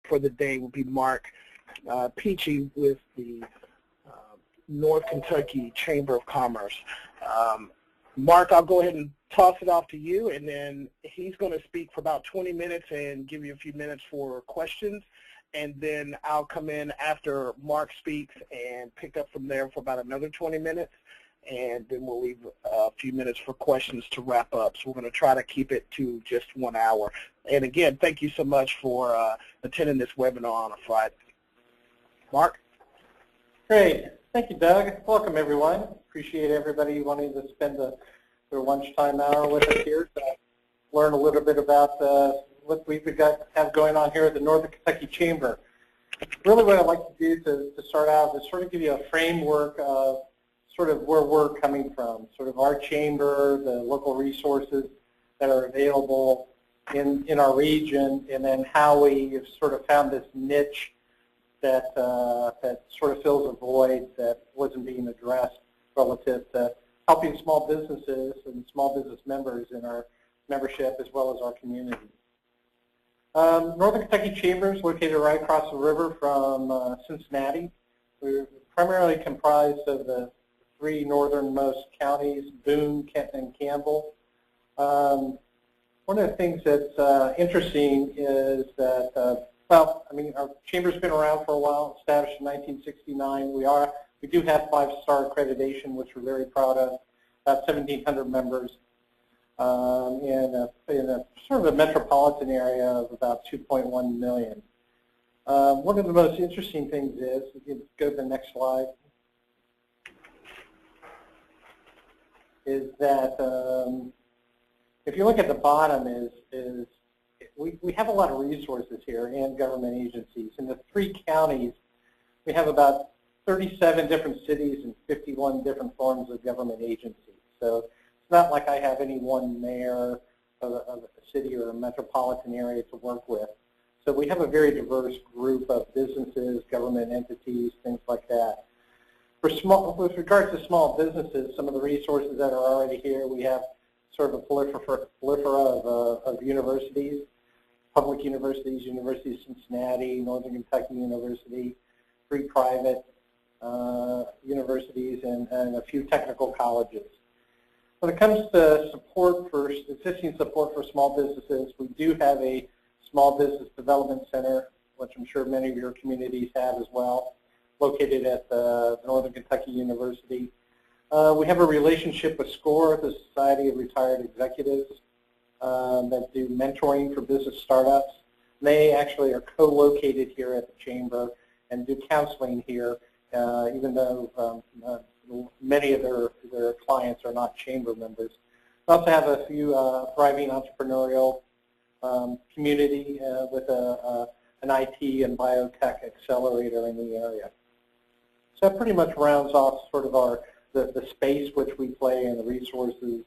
for the day will be Mark Peachy with the North Kentucky Chamber of Commerce. Mark, I'll go ahead and toss it off to you, and then he's going to speak for about 20 minutes and give you a few minutes for questions, and then I'll come in after Mark speaks and pick up from there for about another 20 minutes, and then we'll leave a few minutes for questions to wrap up. So we're going to try to keep it to just 1 hour. And again, thank you so much for attending this webinar on a Friday. Mark? Great. Thank you, Doug. Welcome, everyone. Appreciate everybody wanting to spend their lunchtime hour with us here to learn a little bit about what we've have going on here at the Northern Kentucky Chamber. Really what I'd like to do to start out is sort of give you a framework of sort of where we're coming from, sort of our chamber, the local resources that are available in our region, and then how we have sort of found this niche that sort of fills a void that wasn't being addressed relative to helping small businesses and small business members in our membership as well as our community. Northern Kentucky Chamber is located right across the river from Cincinnati. We're primarily comprised of the 3 northernmost counties, Boone, Kent, and Campbell. One of the things that's interesting is that well, I mean, our chamber's been around for a while, established in 1969. We do have 5-star accreditation, which we're very proud of. About 1,700 members in a sort of a metropolitan area of about 2.1 million. One of the most interesting things is, if you go to the next slide, is that if you look at the bottom is we have a lot of resources here and government agencies. In the 3 counties, we have about 37 different cities and 51 different forms of government agencies. So it's not like I have any one mayor of a city or a metropolitan area to work with. So we have a very diverse group of businesses, government entities, things like that. With regards to small businesses, some of the resources that are already here, we have sort of a proliferation of universities. Public universities, University of Cincinnati, Northern Kentucky University, 3 private universities, and a few technical colleges. When it comes to existing support for small businesses, we do have a small business development center, which I'm sure many of your communities have as well, located at Northern Kentucky University. We have a relationship with SCORE, the Society of Retired Executives, that do mentoring for business startups. They actually are co-located here at the Chamber and do counseling here, even though many of their clients are not Chamber members. We also have a few thriving entrepreneurial community with an IT and biotech accelerator in the area. So that pretty much rounds off sort of the space which we play and the resources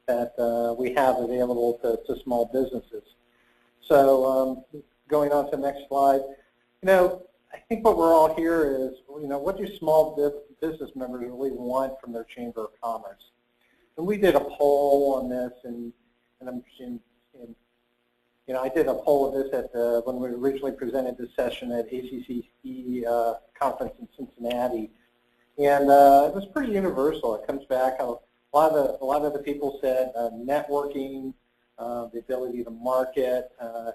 that we have available to small businesses. So going on to the next slide, I think what we're all here is, what do small business members really want from their Chamber of Commerce? And we did a poll on this, and I did a poll of this when we originally presented this session at ACCE conference in Cincinnati, and it was pretty universal. It comes back how a lot of the people said networking, the ability to market,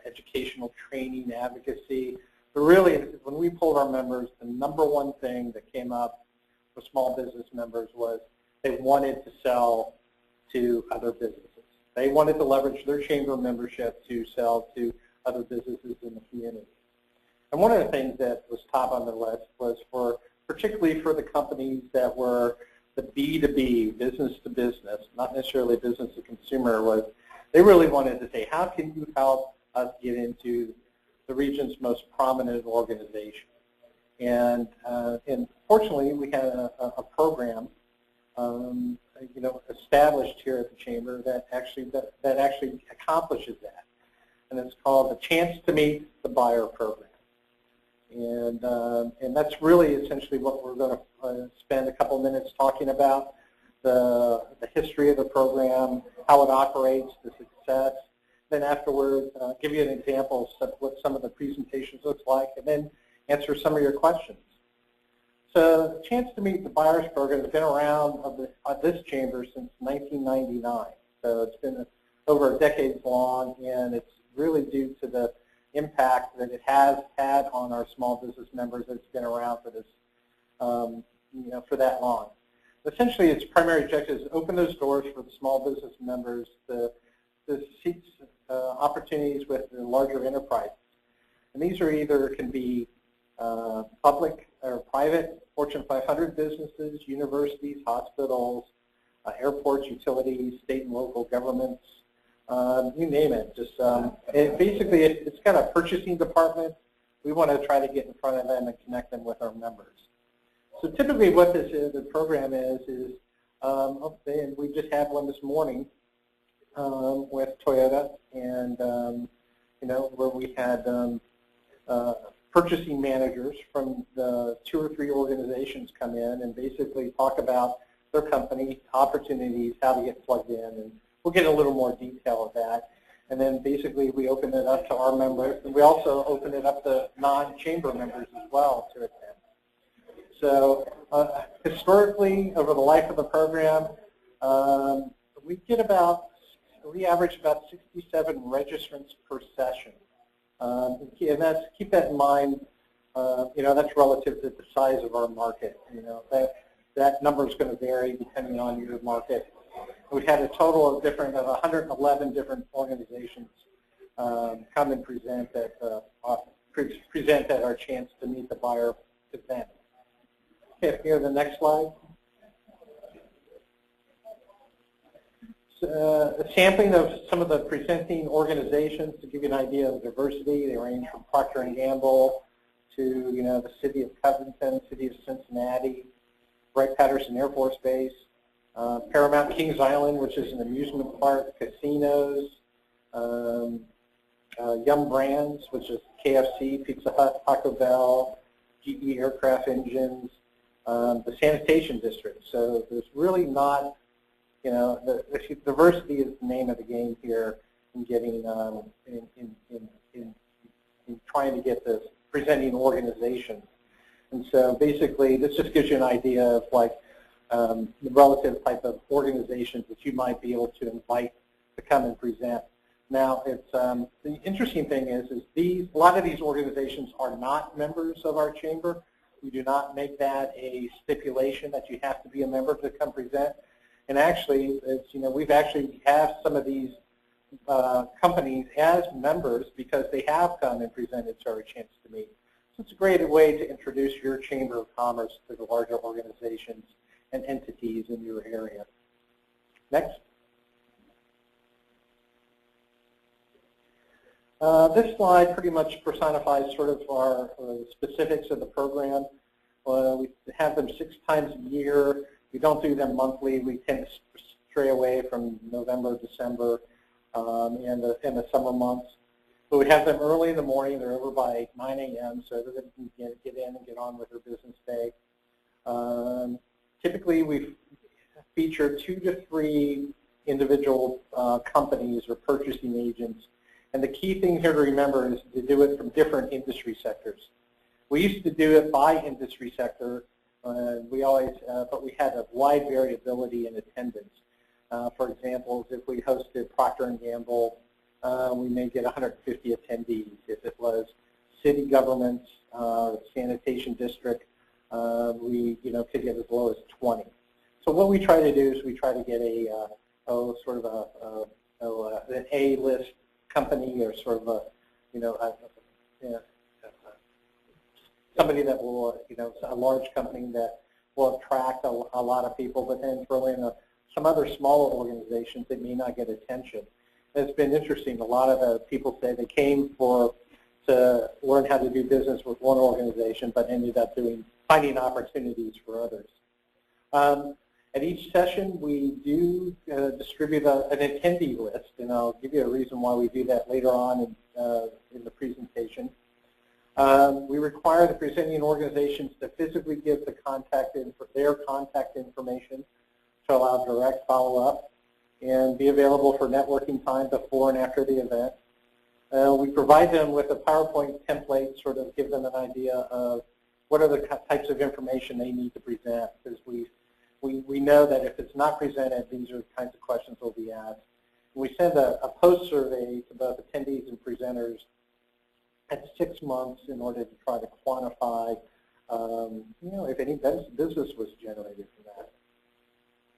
educational training, advocacy. But really, when we polled our members, the #1 thing that came up for small business members was they wanted to sell to other businesses. They wanted to leverage their chamber membership to sell to other businesses in the community. And one of the things that was top on the list was particularly for the companies that were the B2B, business to business, not necessarily business to consumer, was they really wanted to say, how can you help us get into the region's most prominent organization? And fortunately, we had a program established here at the Chamber that actually accomplishes that. And it's called the Chance to Meet the Buyer program. And that's really essentially what we're going to spend a couple minutes talking about, the history of the program, how it operates, the success, then afterward give you an example of what some of the presentations looks like, and then answer some of your questions. So the Chance to Meet the Buyers program has been around of this chamber since 1999. So it's been over a decade long, and it's really due to the impact that it has had on our small business members. It's been around for this, for that long. Essentially, its primary objective is to open those doors for the small business members to seek opportunities with the larger enterprises. And these are either can be public or private, Fortune 500 businesses, universities, hospitals, airports, utilities, state and local governments, you name it. Just basically, it's got a purchasing department. We want to try to get in front of them and connect them with our members. So typically, what this is, the program is, and we just had one this morning with Toyota, and where we had purchasing managers from the 2 or 3 organizations come in and basically talk about their company, opportunities, how to get plugged in, and we'll get a little more detail of that. And then basically we open it up to our members, and we also open it up to non-chamber members as well to attend. So historically, over the life of the program, we average about 67 registrants per session. And that's, keep that in mind, that's relative to the size of our market. That number is going to vary depending on your market. We had a total of 111 different organizations come and present at our Chance to Meet the Buyer event. Okay, here the next slide. A sampling of some of the presenting organizations to give you an idea of diversity. They range from Procter & Gamble to the City of Covington, City of Cincinnati, Wright-Patterson Air Force Base, Paramount Kings Island, which is an amusement park, casinos, Yum Brands, which is KFC, Pizza Hut, Taco Bell, GE Aircraft Engines, the sanitation district. So there's really not, the diversity is the name of the game here in getting in trying to get this presenting organization. And so basically, this just gives you an idea of like the relative type of organizations that you might be able to invite to come and present. Now, it's the interesting thing is a lot of these organizations are not members of our chamber. We do not make that a stipulation that you have to be a member to come present. And actually, we've actually have some of these companies as members because they have come and presented to our Chance to Meet. So it's a great way to introduce your Chamber of Commerce to the larger organizations and entities in your area. Next. This slide pretty much personifies sort of our specifics of the program. We have them 6 times a year. We don't do them monthly. We tend to stray away from November, December, and the summer months. But we have them early in the morning. They're over by 9 a.m. so everybody can get in and get on with their business day. Typically, we feature 2 to 3 individual companies or purchasing agents. And the key thing here to remember is to do it from different industry sectors. We used to do it by industry sector. But we had a wide variability in attendance. For example, if we hosted Procter & Gamble, we may get 150 attendees. If it was city governments, sanitation district, we could get as low as 20. So what we try to do is we try to get an A-list company or sort of somebody that will, a large company that will attract a lot of people, but then throw in some other smaller organizations that may not get attention. And it's been interesting. A lot of people say they came to learn how to do business with one organization, but ended up finding opportunities for others. At each session, we do distribute an attendee list, and I'll give you a reason why we do that later on in the presentation. We require the presenting organizations to physically give their contact information to allow direct follow-up. and be available for networking time before and after the event. We provide them with a PowerPoint template, sort of give them an idea of what are the types of information they need to present, because we know that if it's not presented, these are the kinds of questions will be asked. We send a post survey to both attendees and presenters at 6 months in order to try to quantify, if any business was generated from that.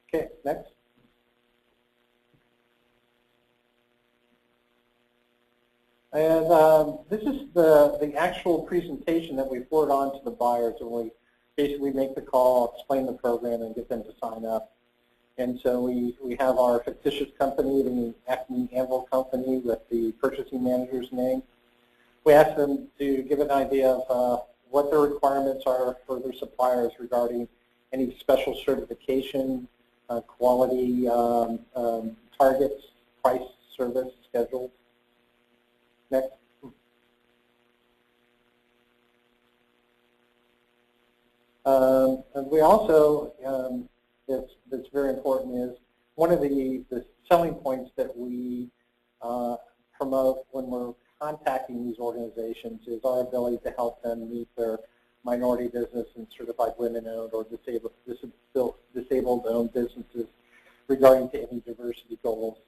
Okay, next. And this is the actual presentation that we forward on to the buyers, and we basically make the call, explain the program, and get them to sign up. And so we have our fictitious company, the Acme Anvil Company, with the purchasing manager's name. We ask them to give an idea of what their requirements are for their suppliers regarding any special certification, quality targets, price, service, schedule. Next. And we also, that's very important, is one of the selling points that we promote when we're contacting these organizations is our ability to help them meet their minority business and certified women-owned or disabled-owned businesses regarding to any diversity goals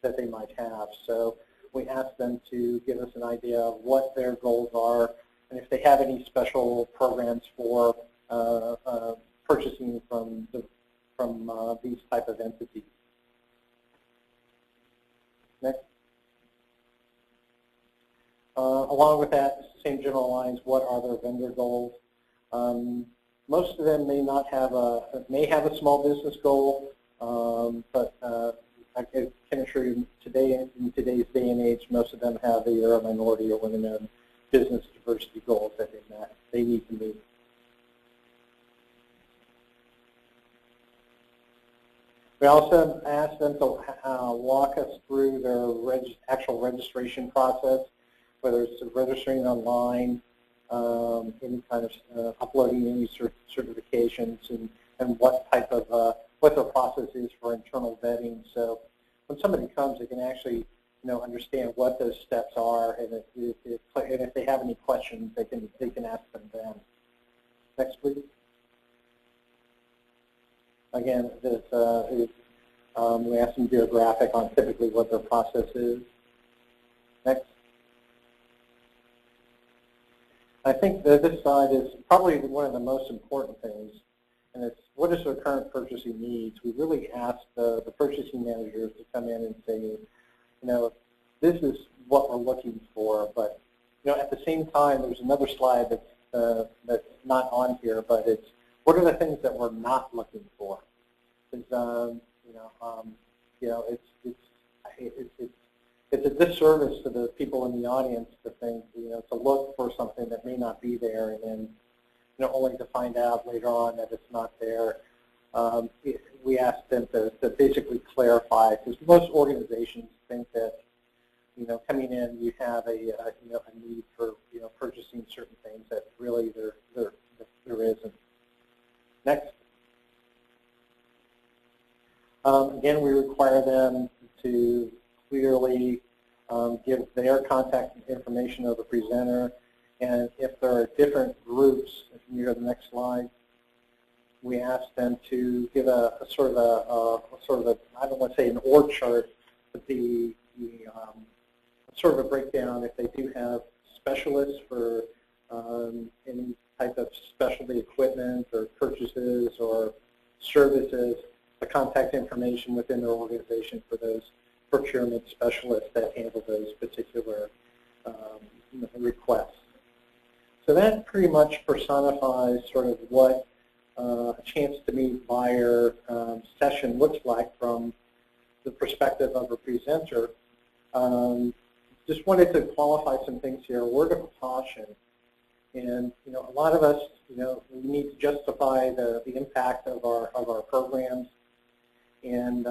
that they might have. So we ask them to give us an idea of what their goals are and if they have any special programs for purchasing from these type of entities. Next. Along with that, same general lines, what are their vendor goals? Most of them may not have may have a small business goal, but I can assure you today, in today's day and age, most of them have either a minority or women-owned business diversity goals that they need to meet. We also ask them to walk us through their actual registration process, whether it's registering online, any kind of uploading any certifications, and what type of what their process is for internal vetting. So when somebody comes, they can actually understand what those steps are, and if they have any questions, they can ask them then. Next, please. Again, this we ask them to do a graphic on typically what their process is. Next. I think that this slide is probably one of the most important things, and it's what is their current purchasing needs. We really ask the purchasing managers to come in and say, this is what we're looking for, but at the same time, there's another slide that's not on here, but it's what are the things that we're not looking for? Because it's a disservice to the people in the audience to think to look for something that may not be there, and then only to find out later on that it's not there. We ask them to basically clarify, because most organizations think that coming in you have a need for purchasing certain things that really there isn't. Next. Again, we require them to clearly give their contact information of the presenter, and if there are different groups, if you go to the next slide, we ask them to give a sort of I don't want to say an org chart, but the sort of a breakdown if they do have specialists for any type of specialty equipment or purchases or services, the contact information within their organization for those procurement specialists that handle those particular requests. So that pretty much personifies sort of what a chance to meet buyer session looks like from the perspective of a presenter. Just wanted to qualify some things here. A word of caution. And a lot of us, we need to justify the impact of our programs. And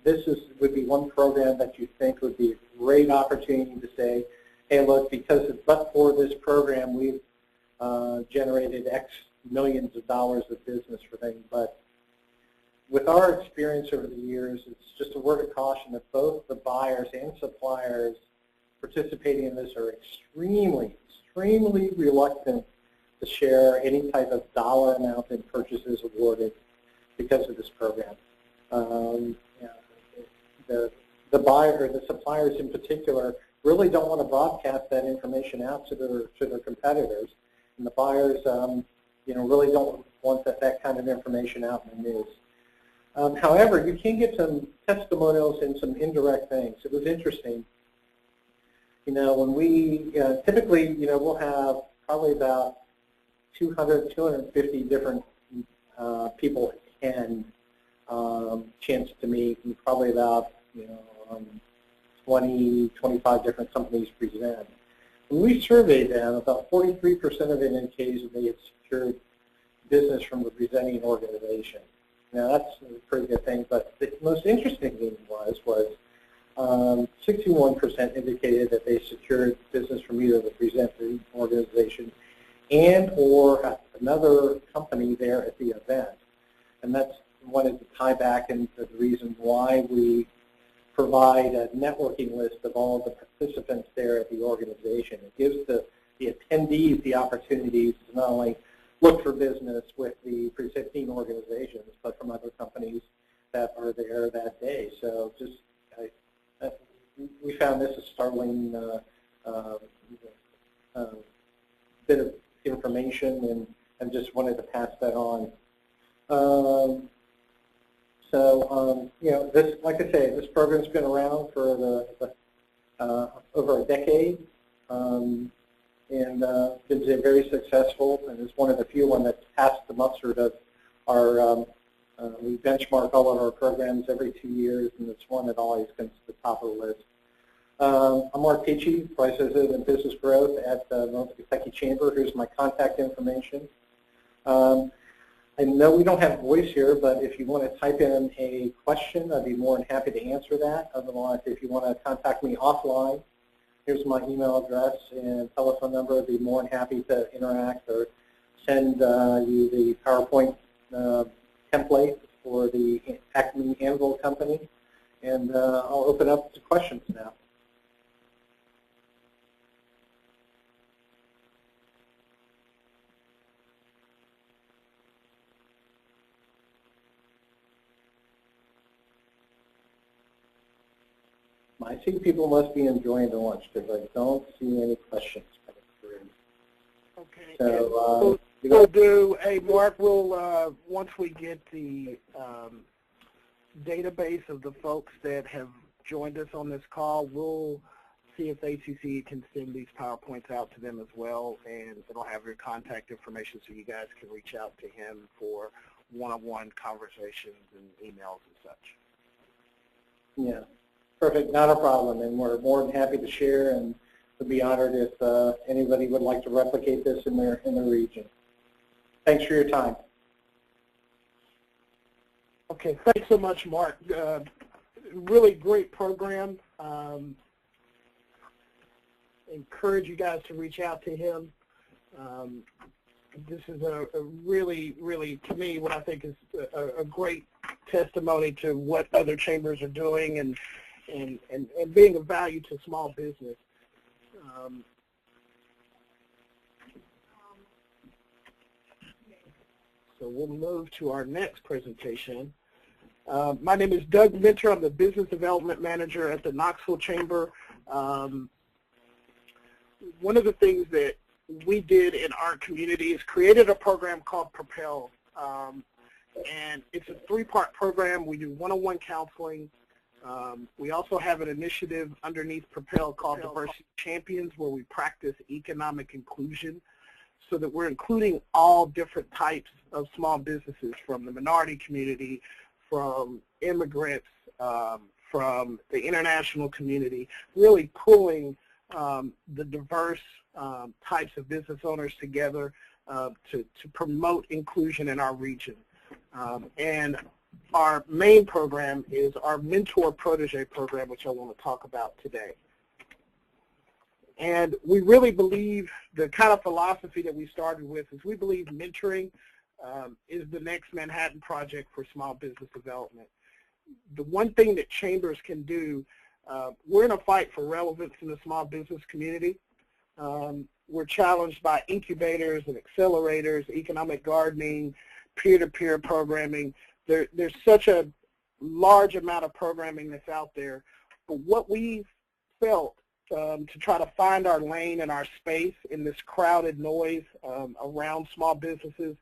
this would be one program that you think would be a great opportunity to say, hey, look, but for this program, we've generated X millions of dollars of business for things. But with our experience over the years, it's just a word of caution that both the buyers and suppliers participating in this are extremely reluctant to share any type of dollar amount in purchases awarded because of this program. The buyer, or the suppliers in particular, really don't want to broadcast that information out to their competitors, and the buyers, really don't want that kind of information out in the news. However, you can get some testimonials and some indirect things. It was interesting. When we typically, we'll have probably about 200, 250 different people attend chance to meet, and probably about 20, 25 different companies present. When we surveyed them, about 43% of them indicated they had secured business from the presenting organization. Now that's a pretty good thing, but the most interesting thing was 61% indicated that they secured business from either the presenting organization and or another company there at the event. And that's wanted to tie back into the reason why we provide a networking list of all of the participants there at the organization. It gives the attendees the opportunities to not only look for business with the presenting organizations, but from other companies that are there that day. So just we found this a startling bit of information, and just wanted to pass that on. This, like I say, this program's been around for over a decade, and been very successful, and it's one of the few ones that's passed the muster of our. We benchmark all of our programs every 2 years, and it's one that always comes to the top of the list. I'm Mark Peachy, Vice President of Business Growth at the North Kentucky Chamber. Here's my contact information. I know we don't have voice here, but if you want to type in a question, I'd be more than happy to answer that. Otherwise, if you want to contact me offline, here's my email address and telephone number. I'd be more than happy to interact or send you the PowerPoint template for the Acme Anvil Company. And I'll open up to questions now. I see people must be enjoying the lunch because I don't see any questions coming through. Okay. So we'll do a Mark. We'll once we get the database of the folks that have joined us on this call, we'll see if ACC can send these PowerPoints out to them as well, and it'll have your contact information so you guys can reach out to him for one-on-one conversations and emails and such. Yeah. Perfect, not a problem, and we're more than happy to share, and would be honored if anybody would like to replicate this in their region. Thanks for your time. Okay, thanks so much, Mark. Really great program. Encourage you guys to reach out to him. This is a really, to me, what I think is a great testimony to what other chambers are doing and being of value to small business. So we'll move to our next presentation. My name is Doug Ventura. I'm the Business Development Manager at the Knoxville Chamber. One of the things that we did in our community is created a program called Propel. And it's a 3-part program. We do one-on-one counseling. We also have an initiative underneath Propel called Diversity Champions, where we practice economic inclusion so that we're including all different types of small businesses, from the minority community, from immigrants, from the international community, really pulling the diverse types of business owners together to promote inclusion in our region. And our main program is our Mentor Protege program, which I want to talk about today. And we really believe the kind of philosophy that we started with is we believe mentoring is the next Manhattan Project for small business development. The one thing that chambers can do, we're in a fight for relevance in the small business community. We're challenged by incubators and accelerators, economic gardening, peer-to-peer programming. There's such a large amount of programming that's out there. But what we felt to try to find our lane and our space in this crowded noise around small businesses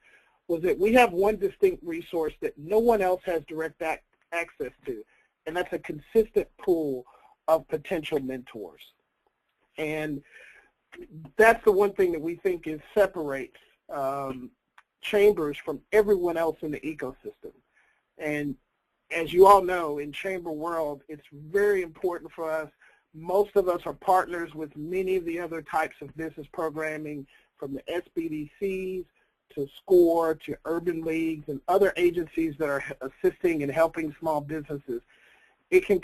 was that we have one distinct resource that no one else has direct access to, and that's a consistent pool of potential mentors. And that's the one thing that we think separates chambers from everyone else in the ecosystem. And as you all know, in chamber world, it's very important for us. Most of us are partners with many of the other types of business programming, from the SBDCs to SCORE to urban leagues and other agencies that are assisting and helping small businesses. It can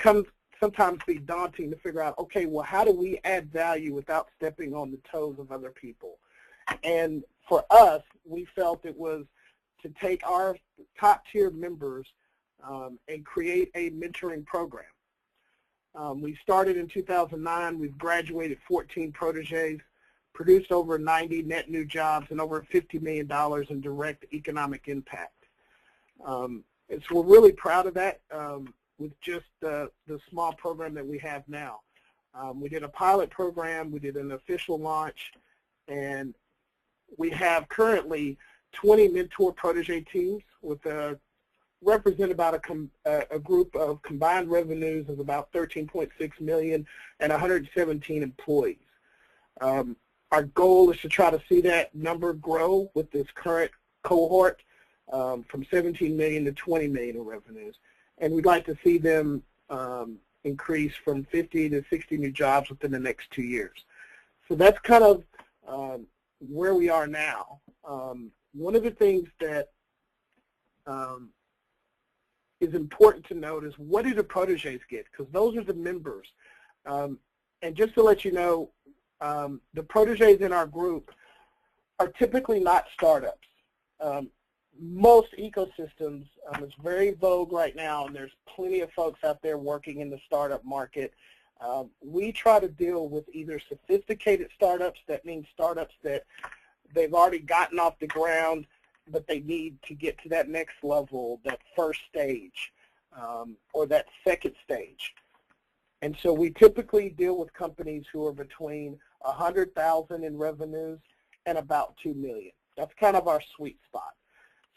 sometimes be daunting to figure out, okay, well, how do we add value without stepping on the toes of other people? And for us, we felt it was to take our top-tier members and create a mentoring program. We started in 2009. We've graduated 14 proteges, produced over 90 net new jobs, and over $50 million in direct economic impact. And so we're really proud of that with just the small program that we have now. We did a pilot program, we did an official launch, and we have currently 20 mentor protege teams with represent about a group of combined revenues of about 13.6 million and 117 employees. Our goal is to try to see that number grow with this current cohort from 17 million to 20 million in revenues. And we'd like to see them increase from 50 to 60 new jobs within the next 2 years. So that's kind of where we are now. One of the things that is important to note is, what do the proteges get? Because those are the members. And just to let you know, the proteges in our group are typically not startups. Most ecosystems, it's very vogue right now, and there's plenty of folks out there working in the startup market. We try to deal with either sophisticated startups, that means startups that they've already gotten off the ground, but they need to get to that next level, that first stage, or that second stage. And so we typically deal with companies who are between 100,000 in revenues and about 2 million. That's kind of our sweet spot.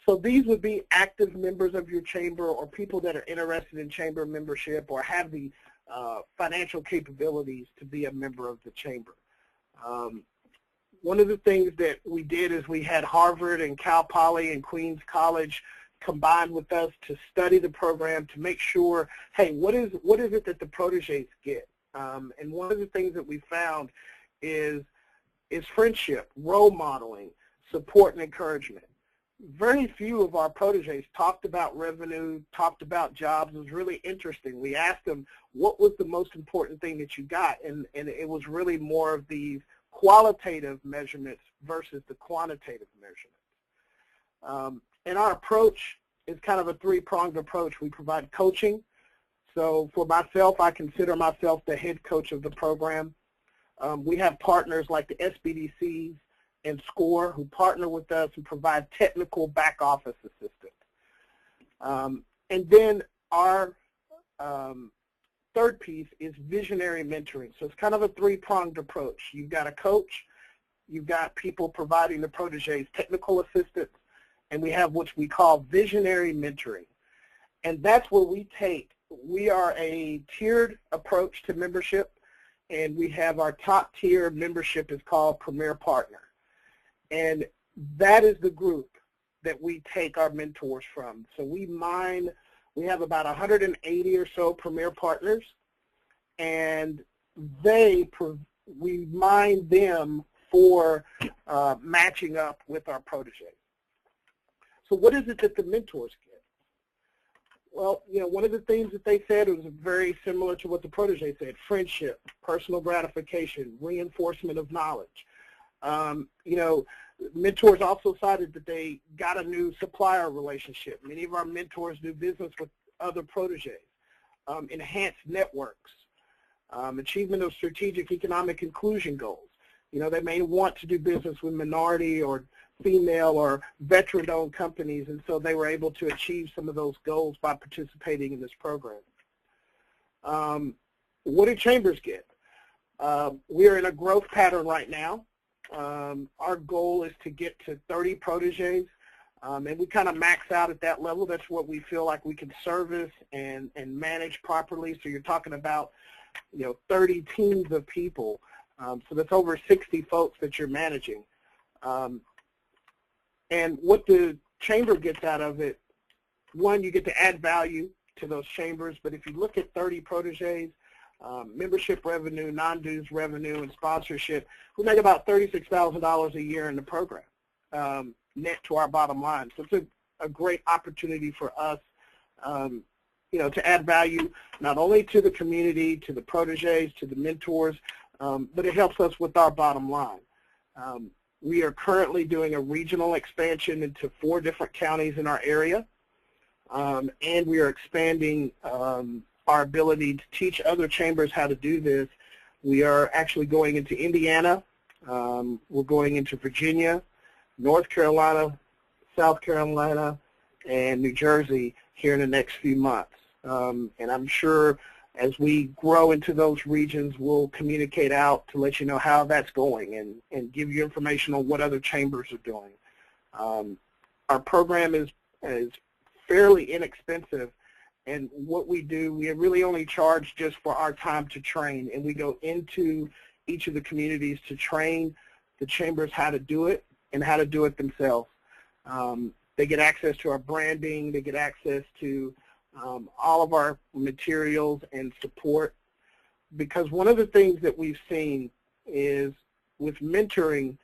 So these would be active members of your chamber, or people that are interested in chamber membership or have the financial capabilities to be a member of the chamber. One of the things that we did is we had Harvard and Cal Poly and Queens College combined with us to study the program to make sure, hey, what is it that the proteges get? And one of the things that we found is friendship, role modeling, support, and encouragement. Very few of our proteges talked about revenue, talked about jobs. It was really interesting. We asked them, what was the most important thing that you got? And it was really more of these qualitative measurements versus the quantitative measurements. And our approach is kind of a three-pronged approach. We provide coaching. So for myself, I consider myself the head coach of the program. We have partners like the SBDCs and SCORE who partner with us and provide technical back office assistance. And then our third piece is visionary mentoring. So it's kind of a three-pronged approach. You've got a coach, you've got people providing the proteges technical assistance, and we have what we call visionary mentoring. And that's where we are a tiered approach to membership, and we have our top tier membership is called Premier Partner. And that is the group that we take our mentors from. So we have about 180 or so Premier Partners, and we mine them for matching up with our proteges. So what is it that the mentors get? Well, one of the things that they said was very similar to what the protege said: friendship, personal gratification, reinforcement of knowledge. mentors also cited that they got a new supplier relationship. Many of our mentors do business with other proteges, enhanced networks, achievement of strategic economic inclusion goals. They may want to do business with minority or female or veteran-owned companies, and so they were able to achieve some of those goals by participating in this program. What do chambers get? We are in a growth pattern right now. Our goal is to get to 30 proteges, and we kind of max out at that level. That's what we feel like we can service and manage properly. So you're talking about 30 teams of people. So that's over 60 folks that you're managing. And what the chamber gets out of it, one, you get to add value to those chambers, but if you look at 30 proteges, membership revenue, non-dues revenue, and sponsorship, we make about $36,000 a year in the program, net to our bottom line. So it's a great opportunity for us, to add value not only to the community, to the proteges, to the mentors, but it helps us with our bottom line. We are currently doing a regional expansion into 4 different counties in our area, and we are expanding our ability to teach other chambers how to do this. We are actually going into Indiana, we're going into Virginia, North Carolina, South Carolina, and New Jersey here in the next few months. And I'm sure as we grow into those regions, we'll communicate out to let you know how that's going and give you information on what other chambers are doing. Our program is fairly inexpensive, and what we do, we really only charge just for our time to train, and we go into each of the communities to train the chambers how to do it and how to do it themselves. They get access to our branding, they get access to all of our materials and support, because one of the things that we've seen is with mentoring,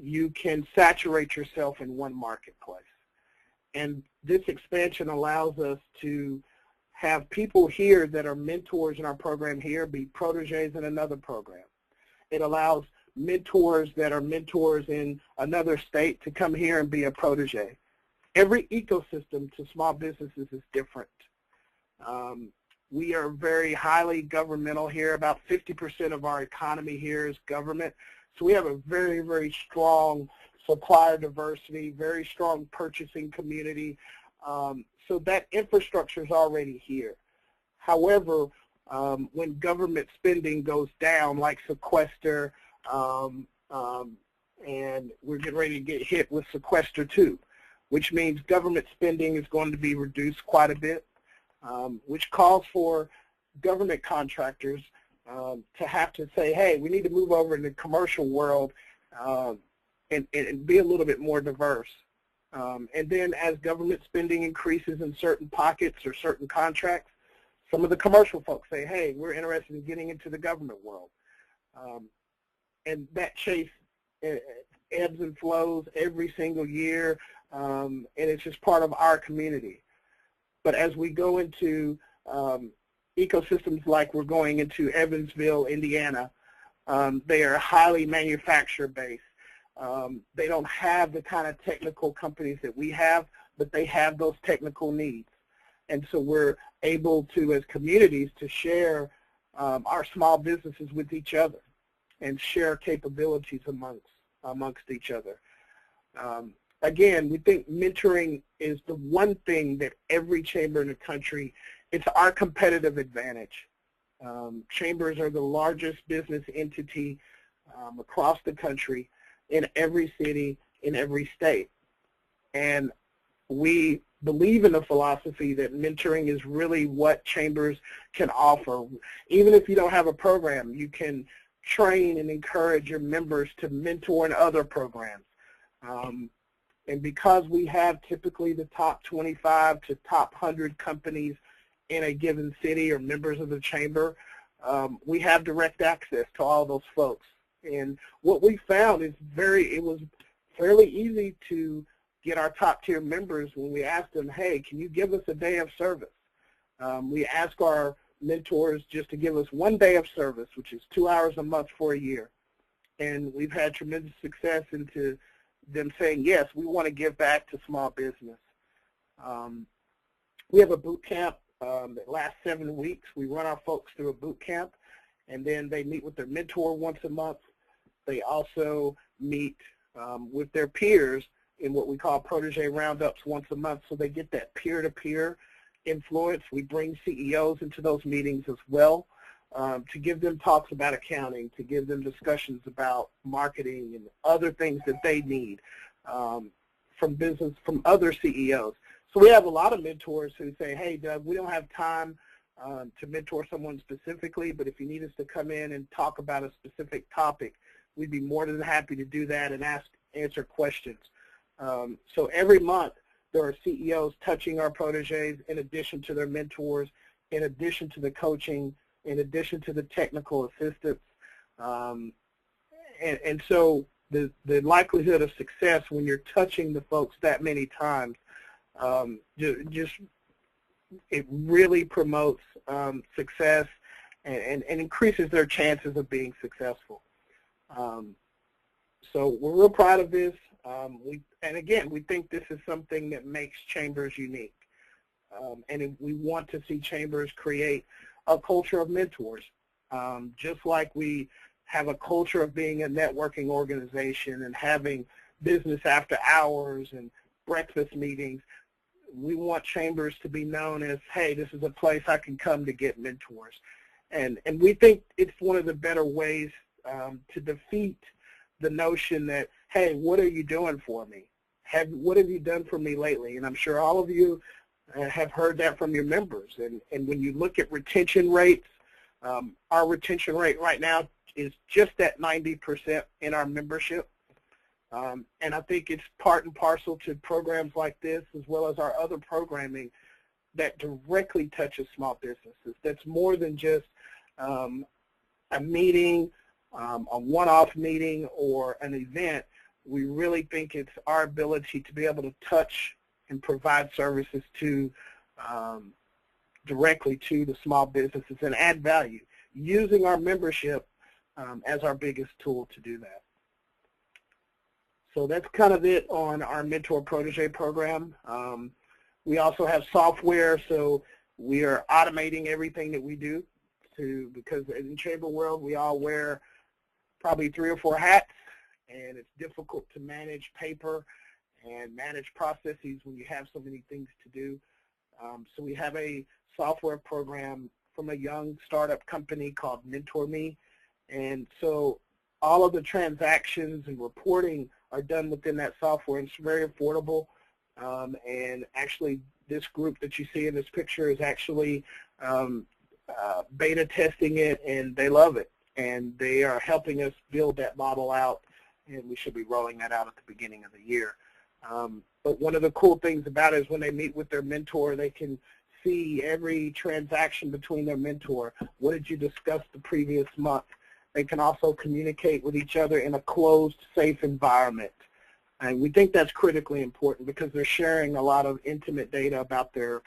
you can saturate yourself in one marketplace. And this expansion allows us to have people here that are mentors in our program here be proteges in another program. It allows mentors that are mentors in another state to come here and be a protege. Every ecosystem to small businesses is different. We are very highly governmental here. About 50% of our economy here is government. So we have a very, very strong supplier diversity, very strong purchasing community. So that infrastructure is already here. However, when government spending goes down, like sequester, and we're getting ready to get hit with sequester 2, which means government spending is going to be reduced quite a bit, which calls for government contractors to have to say, hey, we need to move over in the commercial world and be a little bit more diverse. And then as government spending increases in certain pockets or certain contracts, some of the commercial folks say, hey, we're interested in getting into the government world. And that chase ebbs and flows every single year, and it's just part of our community. But as we go into ecosystems like we're going into Evansville, Indiana, they are highly manufacturer-based. They don't have the kind of technical companies that we have, but they have those technical needs. And so we're able to, as communities, to share our small businesses with each other and share capabilities amongst each other. Again, we think mentoring is the one thing that every chamber in the country, it's our competitive advantage. Chambers are the largest business entity across the country, in every city, in every state. And we believe in the philosophy that mentoring is really what chambers can offer. Even if you don't have a program, you can train and encourage your members to mentor in other programs. And because we have typically the top 25 to top 100 companies in a given city or members of the chamber, we have direct access to all those folks. And what we found is it was fairly easy to get our top tier members when we asked them, hey, can you give us a day of service? We ask our mentors just to give us 1 day of service, which is 2 hours a month for a year. and we've had tremendous success into them saying, yes, we want to give back to small business. We have a boot camp that lasts 7 weeks. We run our folks through a boot camp, and then they meet with their mentor once a month. They also meet with their peers in what we call protege roundups once a month, so they get that peer-to-peer influence. We bring CEOs into those meetings as well to give them talks about accounting, to give them discussions about marketing and other things that they need from other CEOs. So we have a lot of mentors who say, hey, Doug, we don't have time to mentor someone specifically, but if you need us to come in and talk about a specific topic, we'd be more than happy to do that and answer questions. So every month there are CEOs touching our proteges in addition to their mentors, in addition to the coaching, in addition to the technical assistance. And so the likelihood of success when you're touching the folks that many times, it really promotes success and increases their chances of being successful. So we're real proud of this. And again, we think this is something that makes Chambers unique. And we want to see Chambers create a culture of mentors, just like we have a culture of being a networking organization and having business after hours and breakfast meetings. We want Chambers to be known as, hey, this is a place I can come to get mentors. And we think it's one of the better ways to defeat the notion that, hey, what are you doing for me? What have you done for me lately? And I'm sure all of you have heard that from your members. And when you look at retention rates, our retention rate right now is just at 90% in our membership. And I think it's part and parcel to programs like this, as well as our other programming that directly touches small businesses. That's more than just a meeting, a one-off meeting, or an event. We really think it's our ability to be able to touch and provide services to directly to the small businesses and add value, using our membership as our biggest tool to do that. So that's kind of it on our Mentor Protege program. We also have software, so we are automating everything that we do because in the Chamber world we all wear probably 3 or 4 hats, and it's difficult to manage paper and manage processes when you have so many things to do. So we have a software program from a young startup company called Mentor Me, and so all of the transactions and reporting are done within that software, and it's very affordable. And actually, this group that you see in this picture is actually beta testing it, and they love it. And they are helping us build that model out, and we should be rolling that out at the beginning of the year. But one of the cool things about it is when they meet with their mentor, they can see every transaction between their mentor. What did you discuss the previous month? They can also communicate with each other in a closed, safe environment. And we think that's critically important because they're sharing a lot of intimate data about their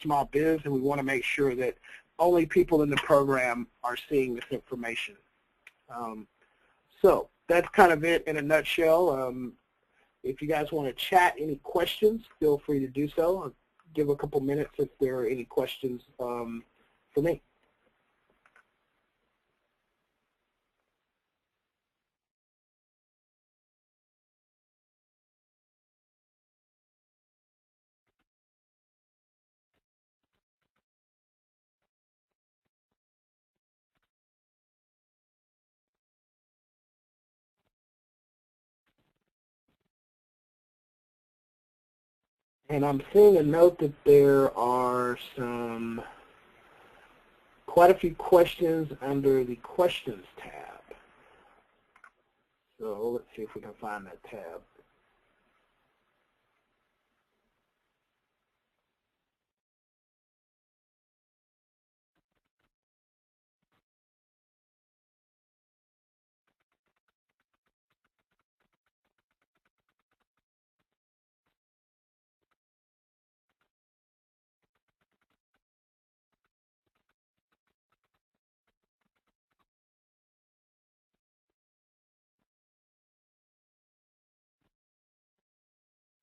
small biz, and we want to make sure that only people in the program are seeing this information. So that's kind of it in a nutshell. If you guys want to chat any questions, feel free to do so. I'll give a couple minutes if there are any questions for me. And I'm seeing a note that there are quite a few questions under the questions tab. So let's see if we can find that tab.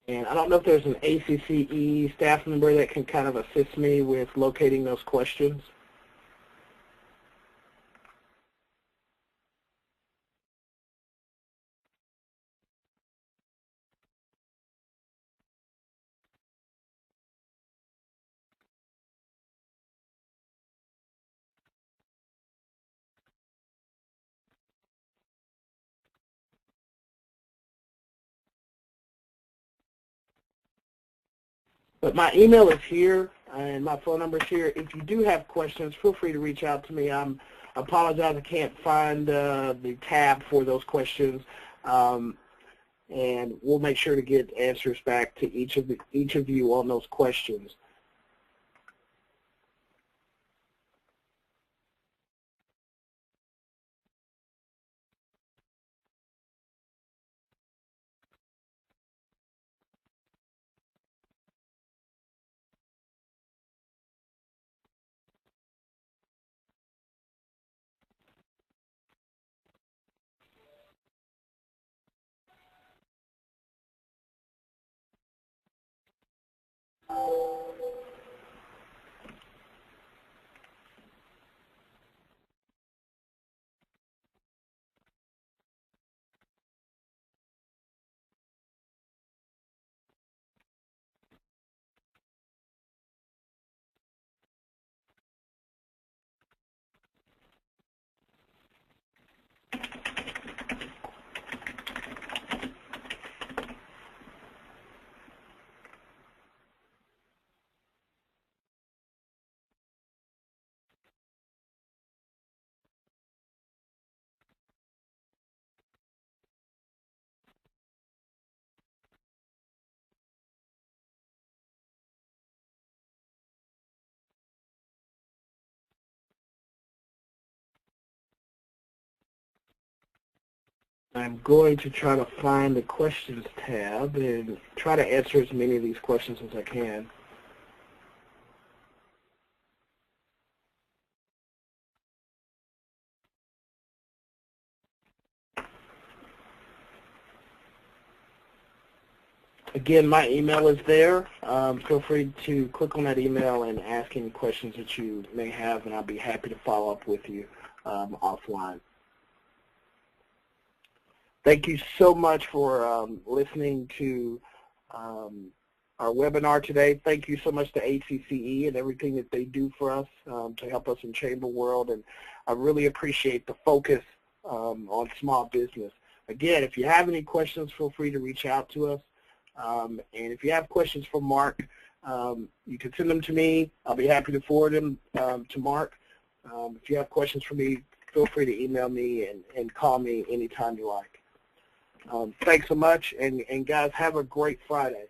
And I don't know if there's an ACCE staff member that can kind of assist me with locating those questions. But my email is here, and my phone number is here. If you do have questions, feel free to reach out to me. I apologize I can't find the tab for those questions, and we'll make sure to get answers back to each of you on those questions. I'm going to try to find the questions tab and try to answer as many of these questions as I can. Again, my email is there. Feel free to click on that email and ask any questions that you may have, and I'll be happy to follow up with you offline. Thank you so much for listening to our webinar today. Thank you so much to ACCE and everything that they do for us to help us in Chamber World, and I really appreciate the focus on small business. Again, if you have any questions, feel free to reach out to us. And if you have questions for Mark, you can send them to me. I'll be happy to forward them to Mark. If you have questions for me, feel free to email me and call me anytime you like. Thanks so much, and guys, have a great Friday.